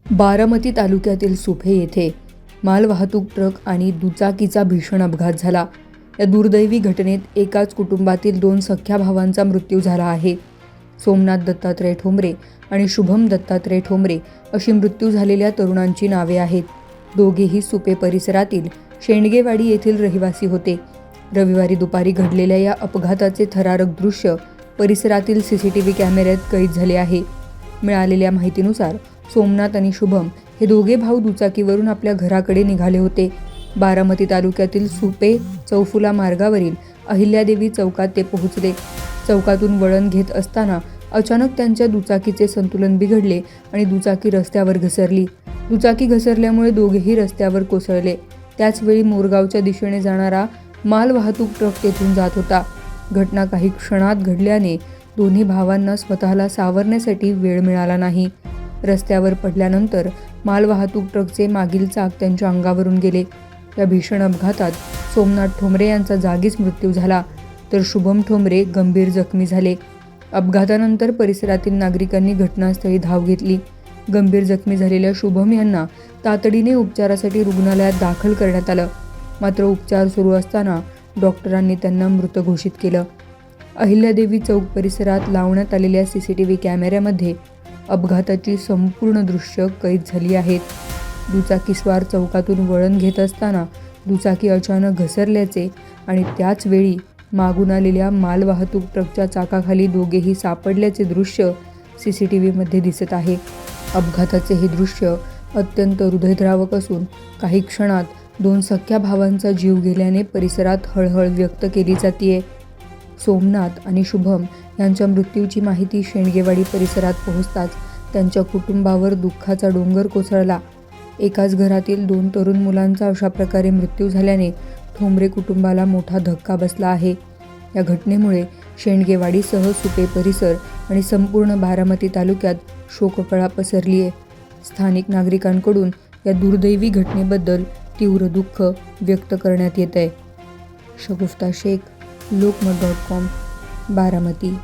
बारामती तालुक्यातील सुपे येथे मालवाहतूक ट्रक आणि दुचाकीचा भीषण अपघात झाला. या दुर्दैवी घटनेत एकाच कुटुंबातील 2 सख्ख्या भावांचा मृत्यू झाला आहे. सोमनाथ दत्तात्रय ठोंबरे आणि शुभम दत्तात्रय ठोंबरे अशी मृत्यू झालेल्या तरुणांची नावे आहेत. दोघेही सुपे परिसरातील शेंडगेवाडी येथील रहिवासी होते. रविवारी दुपारी घडलेल्या या अपघाताचे थरारक दृश्य परिसरातील CCTV कॅमेऱ्यात कैद झाले आहे. मिळालेल्या माहितीनुसार सोमनाथ आणि शुभम हे दोघे भाऊ दुचाकीवरून आपल्या घराकडे निघाले होते. बारामती तालुक्यातील सुपे चौफुला मार्गावरील अहिल्यादेवी चौकात ते पोहोचले. चौकातून वळण घेत असताना अचानक त्यांच्या दुचाकीचे संतुलन बिघडले आणि दुचाकी रस्त्यावर घसरली. दुचाकी घसरल्यामुळे दोघेही रस्त्यावर कोसळले. त्याचवेळी मोरगावच्या दिशेने जाणारा मालवाहतूक ट्रक तेथून जात होता. घटना काही क्षणात घडल्याने दोन्ही भावांना स्वतःला सावरण्यासाठी वेळ मिळाला नाही. रस्त्यावर पडल्यानंतर मालवाहतूक ट्रकचे मागील चाक त्यांच्या अंगावरून गेले. या भीषण अपघातात सोमनाथ ठोंबरे यांचा जागीच मृत्यू झाला, तर शुभम ठोंबरे गंभीर जखमी झाले. अपघातानंतर परिसरातील नागरिकांनी घटनास्थळी धाव घेतली. गंभीर जखमी झालेल्या शुभम यांना तातडीने उपचारासाठी रुग्णालयात दाखल करण्यात आलं. मात्र उपचार सुरू असताना डॉक्टरांनी त्यांना मृत घोषित केलं. अहिल्यादेवी चौक परिसरात लावण्यात आलेल्या CCTV कॅमेऱ्यामध्ये अपघाताची संपूर्ण दृश्य कैद झाली आहेत. दुचाकीस्वार चौकातून वळण घेत असताना दुचाकी अचानक घसरल्याचे आणि त्याच वेळी मागून आलेल्या मालवाहतूक ट्रकच्या चाकाखाली दोघेही सापडल्याचे दृश्य CCTVमध्ये दिसत आहे. अपघाताचे हे दृश्य अत्यंत हृदयद्रावक असून काही क्षणात 2 सख्ख्या भावांचा जीव गेल्याने परिसरात हळहळ व्यक्त केली जातीये. सोमनाथ आणि शुभम यांच्या मृत्यूची माहिती शेंडगेवाडी परिसरात पोहोचताच त्यांच्या कुटुंबावर दुःखाचा डोंगर कोसळला. एकाच घरातील 2 तरुण मुलांचा अशा प्रकारे मृत्यू झाल्याने ठोंबरे कुटुंबाला मोठा धक्का बसला आहे. या घटनेमुळे शेंडगेवाडीसह सुपे परिसर आणि संपूर्ण बारामती तालुक्यात शोककळा पसरली आहे. स्थानिक नागरिकांकडून या दुर्दैवी घटनेबद्दल तीव्र दुःख व्यक्त करण्यात येत आहे. शगुफ्ता शेख, लोकमत.com, बारामती.